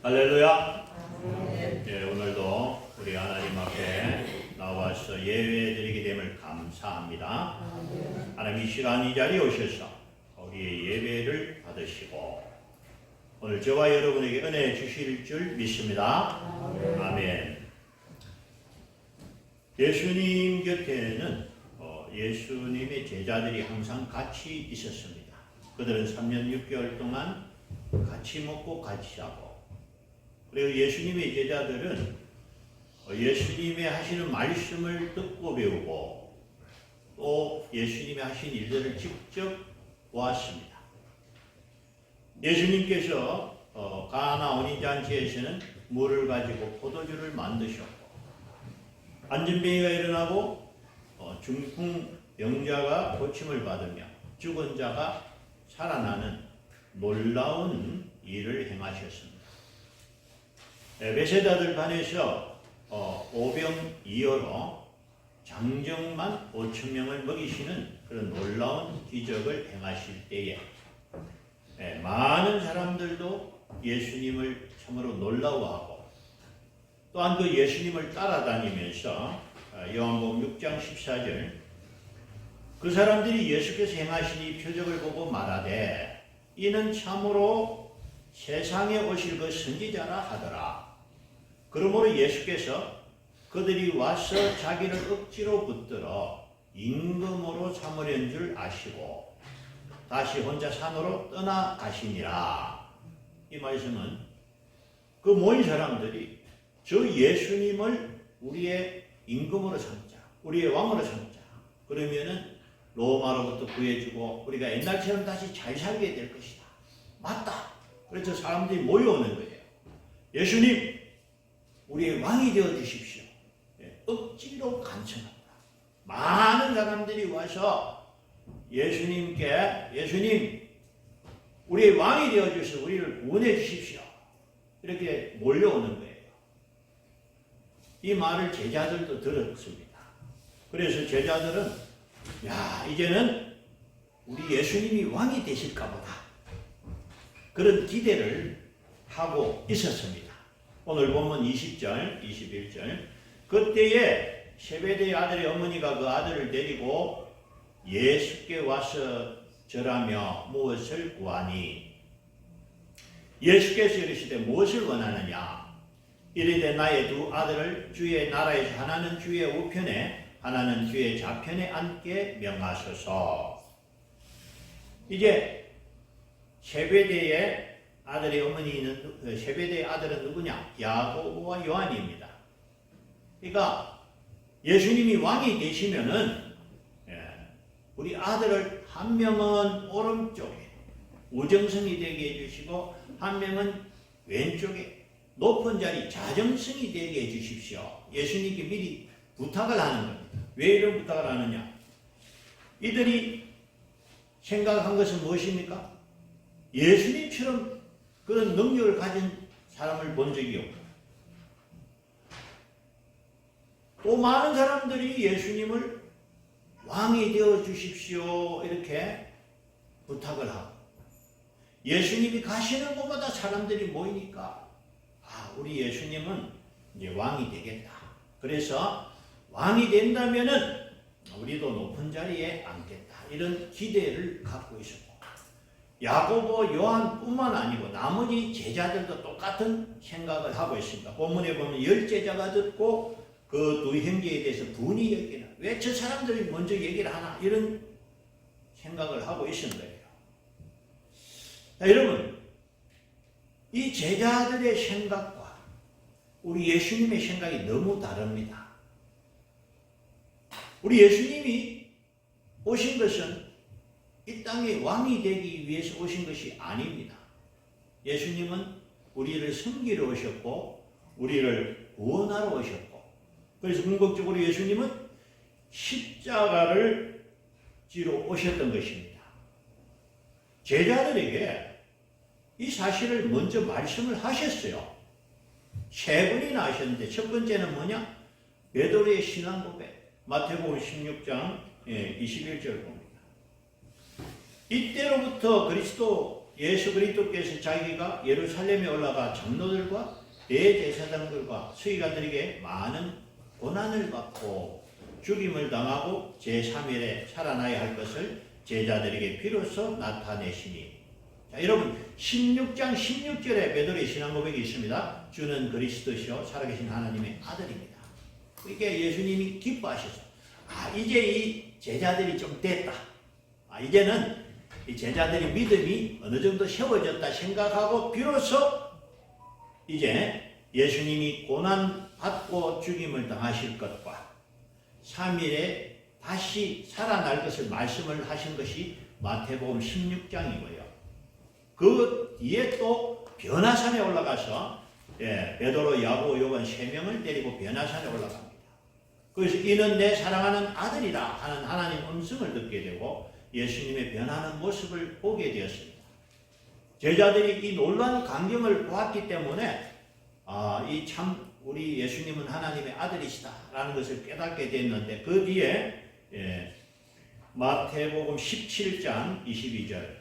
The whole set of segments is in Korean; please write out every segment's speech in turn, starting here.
할렐루야. 네, 오늘도 우리 하나님 앞에 나와서 예배드리게 됨을 감사합니다. 하나님 이 시간 이 자리에 오셔서 우리의 예배를 받으시고 오늘 저와 여러분에게 은혜 주실 줄 믿습니다. 아멘. 예수님 곁에는 예수님의 제자들이 항상 같이 있었습니다. 그들은 3년 6개월 동안 같이 먹고 같이 자고, 그리고 예수님의 제자들은 예수님의 하시는 말씀을 듣고 배우고 또 예수님이 하신 일들을 직접 보았습니다. 예수님께서 가나 혼인잔치에서는 물을 가지고 포도주를 만드셨고, 안진뱅이가 일어나고 중풍 병자가 고침을 받으며 죽은 자가 살아나는 놀라운 일을 행하셨습니다. 베세다들 반에서 오병이어로 장정만 5,000명을 먹이시는 그런 놀라운 기적을 행하실 때에 많은 사람들도 예수님을 참으로 놀라워하고, 또한 그 예수님을 따라다니면서 요한복음 6장 14절, 그 사람들이 예수께서 행하신 이 표적을 보고 말하되 이는 참으로 세상에 오실 그 선지자라 하더라. 그러므로 예수께서 그들이 와서 자기를 억지로 붙들어 임금으로 삼으려는 줄 아시고 다시 혼자 산으로 떠나가시니라. 이 말씀은 그 모인 사람들이 저 예수님을 우리의 임금으로 삼자, 우리의 왕으로 삼자, 그러면은 로마로부터 구해주고 우리가 옛날처럼 다시 잘 살게 될 것이다. 맞다. 그래서 사람들이 모여오는 거예요. 예수님, 우리의 왕이 되어 주십시오. 억지로 간청합니다. 많은 사람들이 와서 예수님께, 예수님, 우리의 왕이 되어 주셔서 우리를 구원해 주십시오. 이렇게 몰려오는 거예요. 이 말을 제자들도 들었습니다. 그래서 제자들은 이제는 우리 예수님이 왕이 되실까 보다, 그런 기대를 하고 있었습니다. 오늘 본문 20절, 21절, 그때에 세베대의 아들의 어머니가 그 아들을 데리고 예수께 와서 절하며 무엇을 구하니, 예수께서 이르시되 무엇을 원하느냐, 이르되 나의 두 아들을 주의 나라에서 하나는 주의 우편에 하나는 주의 좌편에 앉게 명하소서. 이제 세베대의 아들의 어머니는, 세베대의 아들은 누구냐? 야고보와 요한입니다. 그러니까 예수님이 왕이 되시면은 우리 아들을 한 명은 오른쪽에 우정성이 되게 해주시고 한 명은 왼쪽에 높은 자리 자정성이 되게 해주십시오. 예수님께 미리 부탁을 하는 겁니다. 왜 이런 부탁을 하느냐? 이들이 생각한 것은 무엇입니까? 예수님처럼 그런 능력을 가진 사람을 본 적이 없고, 또 많은 사람들이 예수님을 왕이 되어 주십시오 이렇게 부탁을 하고, 예수님이 가시는 곳마다 사람들이 모이니까 우리 예수님은 이제 왕이 되겠다. 그래서 왕이 된다면은 우리도 높은 자리에 앉겠다. 이런 기대를 갖고 있었고, 야고보, 요한뿐만 아니고 나머지 제자들도 똑같은 생각을 하고 있습니다. 본문에 보면 10제자가 듣고 그 두 형제에 대해서 분이 여기나, 왜 저 사람들이 먼저 얘기를 하나, 이런 생각을 하고 있은 거예요. 자, 여러분, 이 제자들의 생각과 우리 예수님의 생각이 너무 다릅니다. 우리 예수님이 오신 것은 이 땅에 왕이 되기 위해서 오신 것이 아닙니다. 예수님은 우리를 섬기러 오셨고 우리를 구원하러 오셨고, 그래서 궁극적으로 예수님은 십자가를 지러 오셨던 것입니다. 제자들에게 이 사실을 먼저 말씀을 하셨어요. 세 번이나 하셨는데, 첫 번째는 뭐냐? 베드로의 신앙 고백. 마태복음 16장 21절 봅니다. 이때로부터 그리스도 예수 그리스도께서 자기가 예루살렘에 올라가 장로들과 대제사장들과 서기관들에게 많은 고난을 받고 죽임을 당하고 제3일에 살아나야 할 것을 제자들에게 비로소 나타내시니. 자, 여러분 16장 16절에 베드로의 신앙 고백이 있습니다. 주는 그리스도시요 살아계신 하나님의 아들입니다. 이게 예수님이 기뻐하셔서 이제 이 제자들이 좀 됐다. 이제는 이 제자들의 믿음이 어느 정도 세워졌다 생각하고 비로소 이제 예수님이 고난받고 죽임을 당하실 것과 3일에 다시 살아날 것을 말씀을 하신 것이 마태복음 16장이고요. 그 뒤에 또 변화산에 올라가서 베드로, 야고, 요한 3명을 데리고 변화산에 올라갑니다. 그래서 이는 내 사랑하는 아들이라 하는 하나님 음성을 듣게 되고 예수님의 변하는 모습을 보게 되었습니다. 제자들이 이 놀라운 광경을 보았기 때문에 이 참 우리 예수님은 하나님의 아들이시다라는 것을 깨닫게 됐는데 그 뒤에 마태복음 17장 22절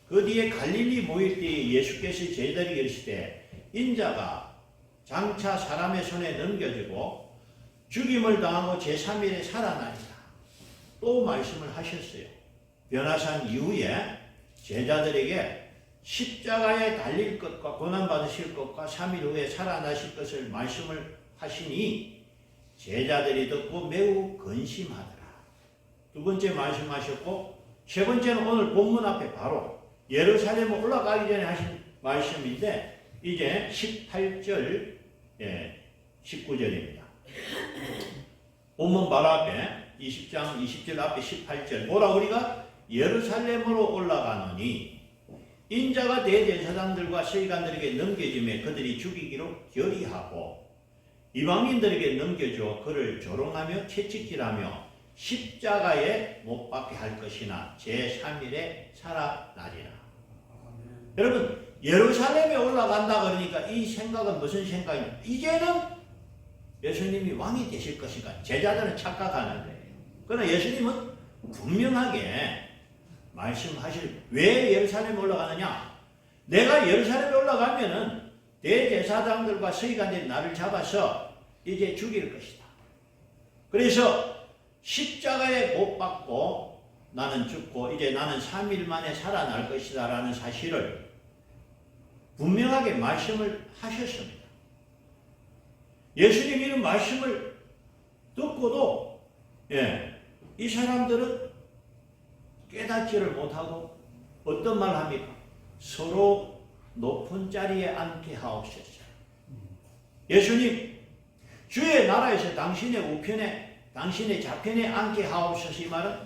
그 뒤에 갈릴리 모일 때에 예수께서 제자들에게 이르시되 인자가 장차 사람의 손에 넘겨지고 죽임을 당하고 제3일에 살아나리라. 또 말씀을 하셨어요. 변화산 이후에 제자들에게 십자가에 달릴 것과 고난받으실 것과 3일 후에 살아나실 것을 말씀을 하시니 제자들이 듣고 매우 근심하더라. 두 번째 말씀하셨고 세 번째는 오늘 본문 앞에 바로 예루살렘에 올라가기 전에 하신 말씀인데 이제 18절 19절입니다. 본문 바로 앞에 20장 20절 앞에 18절 보라 우리가 예루살렘으로 올라가노니 인자가 대제사장들과 서기관들에게 넘겨짐에 그들이 죽이기로 결의하고 이방인들에게 넘겨줘 그를 조롱하며 채찍질하며 십자가에 못 박게 할 것이나 제3일에 살아나리라. 여러분 예루살렘에 올라간다 그러니까 이 생각은 무슨 생각이냐? 이제는 예수님이 왕이 되실 것인가 제자들은 착각하는 거예요. 그러나 예수님은 분명하게 말씀하실 왜 예루살렘에 올라가느냐? 내가 예루살렘에 올라가면은 대제사장들과 서기관들이 나를 잡아서 이제 죽일 것이다. 그래서 십자가에 못 박고 나는 죽고 이제 나는 3일 만에 살아날 것이다 라는 사실을 분명하게 말씀을 하셨습니다. 예수님 이런 말씀을 듣고도 이 사람들은 깨닫지를 못하고 어떤 말 합니까? 서로 높은 자리에 앉게 하옵소서. 예수님 주의 나라에서 당신의 우편에 당신의 좌편에 앉게 하옵소서. 이 말은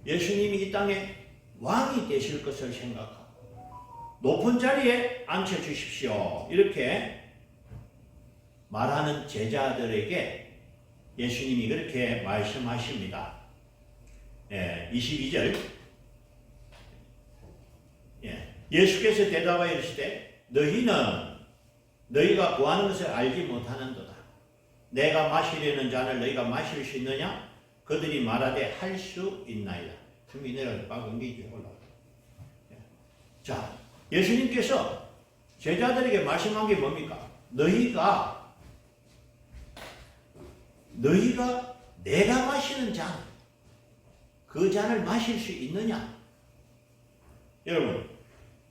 예수님이 이 땅에 왕이 되실 것을 생각하고 높은 자리에 앉혀주십시오 이렇게 말하는 제자들에게 예수님이 그렇게 말씀하십니다. 22절 예수께서 대답하여 이르시되 너희는 너희가 구하는 것을 알지 못하는도다. 내가 마시려는 잔을 너희가 마실 수 있느냐? 그들이 말하되 할 수 있나이다. 준비 내려가서 빠공기 올라가. 자, 예수님께서 제자들에게 말씀한 게 뭡니까? 너희가 내가 마시는 잔, 그 잔을 마실 수 있느냐? 여러분,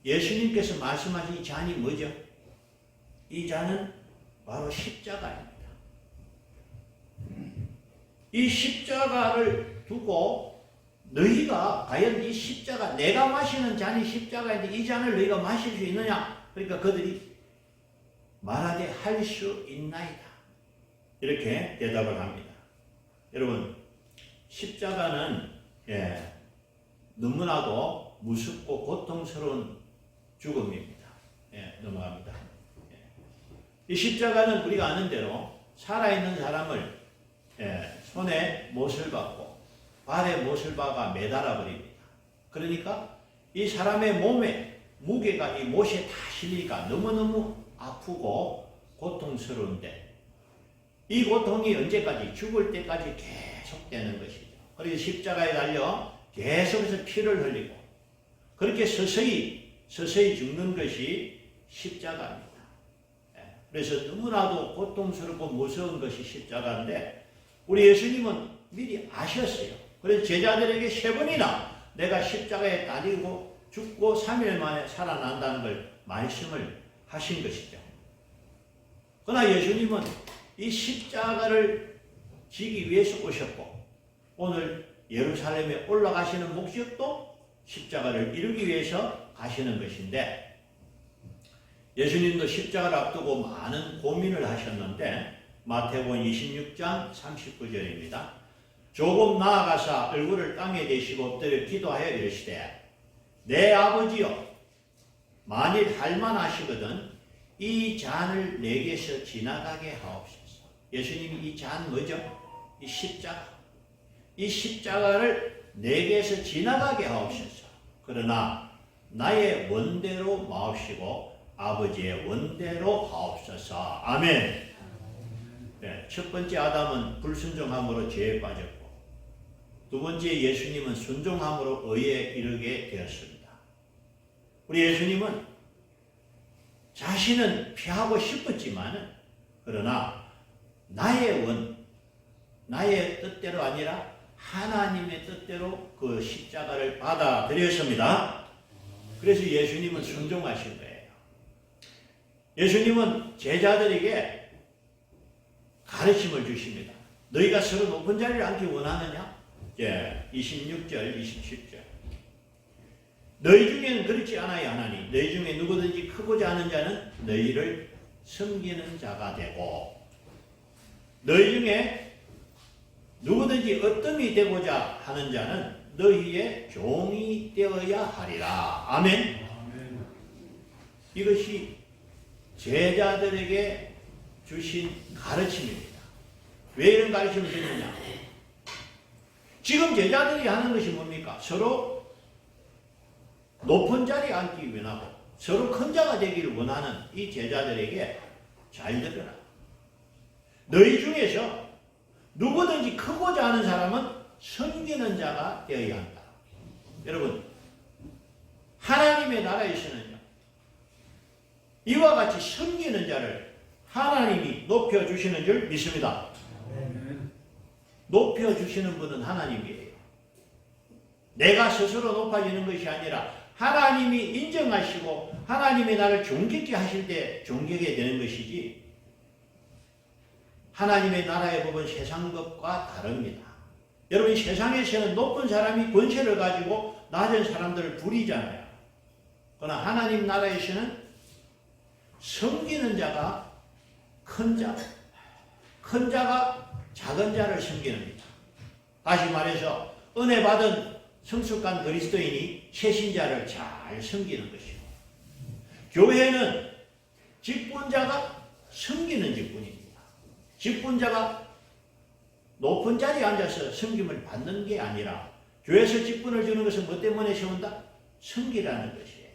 예수님께서 말씀하신 이 잔이 뭐죠? 이 잔은 바로 십자가입니다. 이 십자가를 두고 너희가 과연 이 십자가, 내가 마시는 잔이 십자가인데 이 잔을 너희가 마실 수 있느냐? 그러니까 그들이 말하되 할 수 있나이다. 이렇게 대답을 합니다. 여러분, 십자가는 너무나도 무섭고 고통스러운 죽음입니다. 넘어갑니다. 이 십자가는 우리가 아는 대로 살아있는 사람을 손에 못을 박고 발에 못을 박아 매달아 버립니다. 그러니까 이 사람의 몸에 무게가 이 못에 다 실리니까 너무너무 아프고 고통스러운데 이 고통이 언제까지? 죽을 때까지 계속되는 것이죠. 그래서 십자가에 달려 계속해서 피를 흘리고 그렇게 서서히 서서히 죽는 것이 십자가입니다. 그래서 너무나도 고통스럽고 무서운 것이 십자가인데 우리 예수님은 미리 아셨어요. 그래서 제자들에게 3번이나 내가 십자가에 달리고 죽고 3일 만에 살아난다는 걸 말씀을 하신 것이죠. 그러나 예수님은 이 십자가를 지기 위해서 오셨고 오늘 예루살렘에 올라가시는 목적도 십자가를 이루기 위해서 가시는 것인데 예수님도 십자가를 앞두고 많은 고민을 하셨는데 마태복음 26장 39절입니다. 조금 나아가사 얼굴을 땅에 대시고 엎드려 기도하여 이르시되 내 아버지여 만일 할만하시거든 이 잔을 내게서 지나가게 하옵소서. 예수님이 이 잔 뭐죠? 이 십자가. 이 십자가를 내게서 지나가게 하옵소서. 그러나 나의 원대로 마옵시고 아버지의 원대로 하옵소서. 아멘. 네, 첫 번째 아담은 불순종함으로 죄에 빠졌고 두 번째 예수님은 순종함으로 의에 이르게 되었습니다. 우리 예수님은 자신은 피하고 싶었지만 그러나 나의 뜻대로 아니라 하나님의 뜻대로 그 십자가를 받아들였습니다. 그래서 예수님은 순종하신 거예요. 예수님은 제자들에게 가르침을 주십니다. 너희가 서로 높은 자리를 앉기 원하느냐? 26절, 27절. 너희 중에는 그렇지 않아야 하나니 너희 중에 누구든지 크고자 하는 자는 너희를 섬기는 자가 되고 너희 중에 누구든지 어뜸이 되고자 하는 자는 너희의 종이 되어야 하리라. 아멘. 이것이 제자들에게 주신 가르침입니다. 왜 이런 가르침을 주느냐? 지금 제자들이 하는 것이 뭡니까? 서로 높은 자리에 앉기 원하고 서로 큰 자가 되기를 원하는 이 제자들에게 잘 들으라. 너희 중에서 누구든지 크고자 하는 사람은 섬기는 자가 되어야 한다. 여러분, 하나님의 나라에서는요, 이와 같이 섬기는 자를 하나님이 높여주시는 줄 믿습니다. 높여주시는 분은 하나님이에요. 내가 스스로 높아지는 것이 아니라 하나님이 인정하시고 하나님이 나를 존귀케 하실 때 존귀하게 되는 것이지 하나님의 나라의 법은 세상 법과 다릅니다. 여러분, 세상에서는 높은 사람이 권세를 가지고 낮은 사람들을 부리잖아요. 그러나 하나님 나라에서는 섬기는 자가 큰 자가 작은 자를 섬기는 자. 다시 말해서 은혜 받은 성숙한 그리스도인이 새신자를 잘 섬기는 것이고 교회는 직분자가 섬기는 직분입니다. 직분자가 높은 자리에 앉아서 섬김을 받는 게 아니라 교회에서 직분을 주는 것은 뭐 때문에 세운다? 섬기라는 것이에요.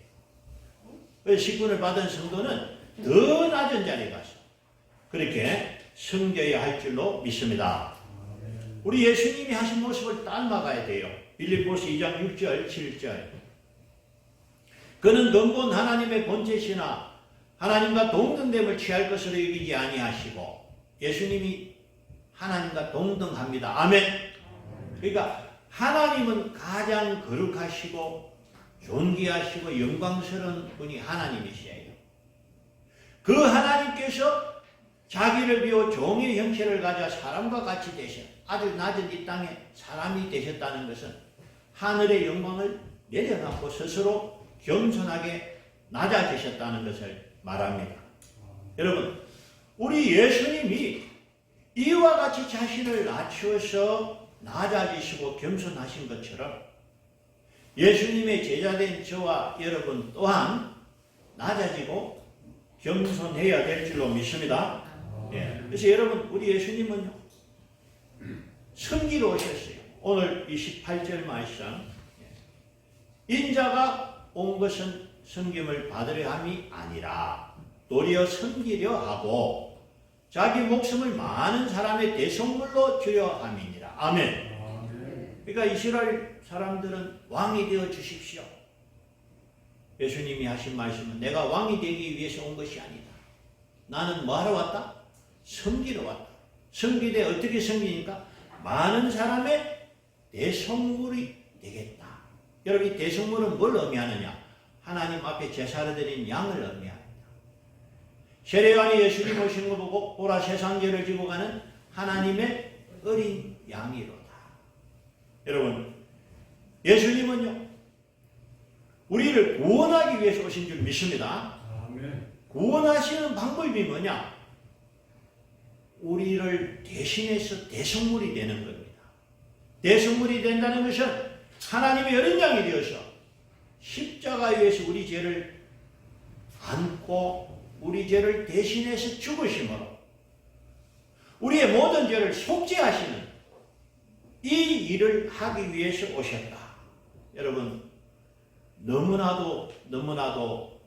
그래서 직분을 받은 성도는 더 낮은 자리에 가서 그렇게 섬겨야 할 줄로 믿습니다. 우리 예수님이 하신 모습을 닮아가야 돼요. 빌립보서 2장 6절 7절. 그는 근본 하나님의 본체시나 하나님과 동등됨을 취할 것으로 여기지 아니하시고 예수님이 하나님과 동등합니다. 아멘. 그러니까 하나님은 가장 거룩하시고 존귀하시고 영광스러운 분이 하나님이시에요. 그 하나님께서 자기를 비워 종의 형체를 가져 사람과 같이 되셔 아주 낮은 이 땅에 사람이 되셨다는 것은 하늘의 영광을 내려놓고 스스로 겸손하게 낮아지셨다는 것을 말합니다. 여러분, 우리 예수님이 이와 같이 자신을 낮추어서 낮아지시고 겸손하신 것처럼 예수님의 제자된 저와 여러분 또한 낮아지고 겸손해야 될 줄로 믿습니다. 그래서 여러분, 우리 예수님은요, 섬기러 오셨어요. 오늘 28절 말씀. 인자가 온 것은 섬김을 받으려 함이 아니라 도리어 섬기려 하고 자기 목숨을 많은 사람의 대속물로 주려 함이니라. 아멘. 그러니까 이스라엘 사람들은 왕이 되어 주십시오. 예수님이 하신 말씀은 내가 왕이 되기 위해서 온 것이 아니다. 나는 뭐하러 왔다? 섬기러 왔다. 섬기되 어떻게 섬기니까? 많은 사람의 대성물이 되겠다. 여러분, 이 대성물은 뭘 의미하느냐? 하나님 앞에 제사를 드린 양을 의미합니다. 세례요한이 예수님 오신 거 보고 보라 세상 죄를 지고 가는 하나님의 어린 양이로다. 여러분, 예수님은요, 우리를 구원하기 위해서 오신 줄 믿습니다. 아멘. 구원하시는 방법이 뭐냐? 우리를 대신해서 대성물이 되는 겁니다. 대성물이 된다는 것은 하나님의 어린 양이 되어서 십자가에 위해서 우리 죄를 안고 우리 죄를 대신해서 죽으심으로 우리의 모든 죄를 속죄하시는 이 일을 하기 위해서 오셨다. 여러분, 너무나도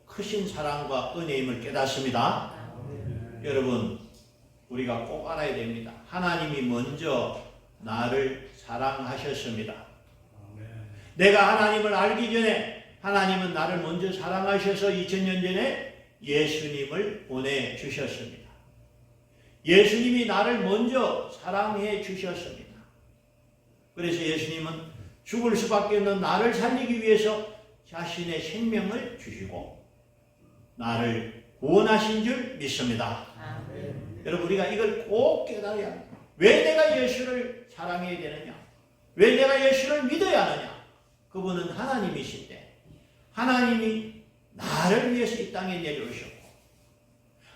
크신 사랑과 은혜임을 깨닫습니다. 여러분, 우리가 꼭 알아야 됩니다. 하나님이 먼저 나를 사랑하셨습니다. 내가 하나님을 알기 전에 하나님은 나를 먼저 사랑하셔서 2000년 전에 예수님을 보내주셨습니다. 예수님이 나를 먼저 사랑해 주셨습니다. 그래서 예수님은 죽을 수밖에 없는 나를 살리기 위해서 자신의 생명을 주시고 나를 구원하신 줄 믿습니다. 여러분, 우리가 이걸 꼭 깨달아야 합니다. 왜 내가 예수를 사랑해야 되느냐? 왜 내가 예수를 믿어야 하느냐? 그분은 하나님이신데 하나님이 나를 위해서 이 땅에 내려오셨고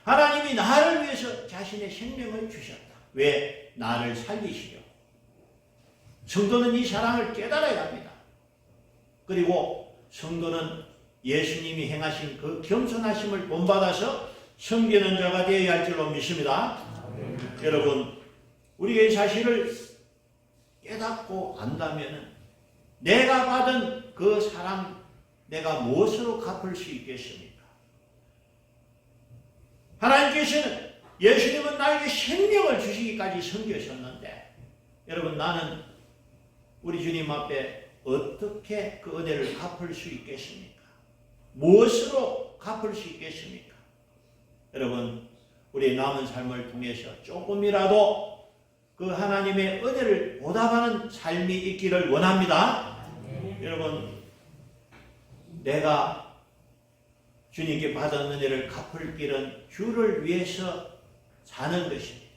하나님이 나를 위해서 자신의 생명을 주셨다. 왜? 나를 살리시려고. 성도는 이 사랑을 깨달아야 합니다. 그리고 성도는 예수님이 행하신 그 겸손하심을 본받아서 섬기는 자가 되어야 할 줄로 믿습니다. 여러분, 우리가 이 사실을 깨닫고 안다면 내가 받은 그 사랑 내가 무엇으로 갚을 수 있겠습니까? 하나님께서는 예수님은 나에게 생명을 주시기까지 섬기셨는데 여러분, 나는 우리 주님 앞에 어떻게 그 은혜를 갚을 수 있겠습니까? 무엇으로 갚을 수 있겠습니까? 여러분, 우리의 남은 삶을 통해서 조금이라도 그 하나님의 은혜를 보답하는 삶이 있기를 원합니다. 여러분, 내가 주님께 받은 은혜를 갚을 길은 주를 위해서 사는 것입니다.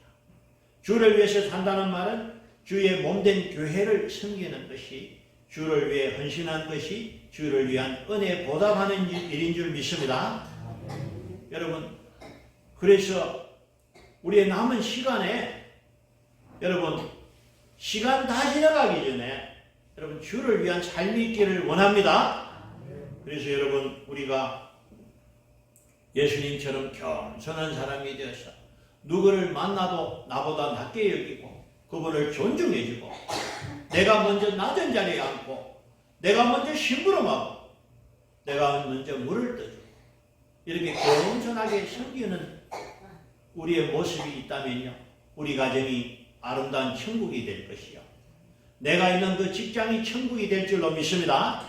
주를 위해서 산다는 말은 주의 몸된 교회를 섬기는 것이, 주를 위해 헌신한 것이 주를 위한 은혜 보답하는 일인 줄 믿습니다. 여러분, 그래서 우리의 남은 시간에 여러분, 시간 다 지나가기 전에 여러분, 주를 위한 삶이 있기를 원합니다. 그래서 여러분, 우리가 예수님처럼 겸손한 사람이 되어서 누구를 만나도 나보다 낮게 여기고 그분을 존중해주고 내가 먼저 낮은 자리에 앉고 내가 먼저 심부름하고 내가 먼저 물을 떠주고 이렇게 겸손하게 섬기는 우리의 모습이 있다면요, 우리 가정이 아름다운 천국이 될 것이요, 내가 있는 그 직장이 천국이 될 줄로 믿습니다.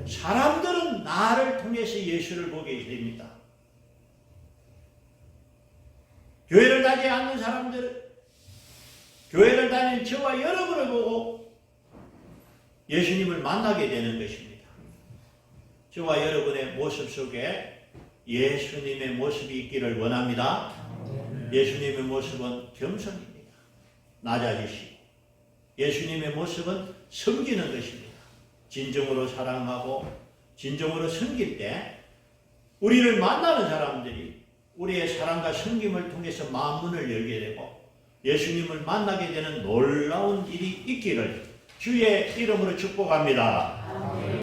사람들은 나를 통해서 예수를 보게 됩니다. 교회를 다니지 않는 사람들은 교회를 다니는 저와 여러분을 보고 예수님을 만나게 되는 것입니다. 저와 여러분의 모습 속에 예수님의 모습이 있기를 원합니다. 예수님의 모습은 겸손입니다. 낮아지시고 예수님의 모습은 섬기는 것입니다. 진정으로 사랑하고 진정으로 섬길 때 우리를 만나는 사람들이 우리의 사랑과 섬김을 통해서 마음문을 열게 되고 예수님을 만나게 되는 놀라운 일이 있기를 주의 이름으로 축복합니다.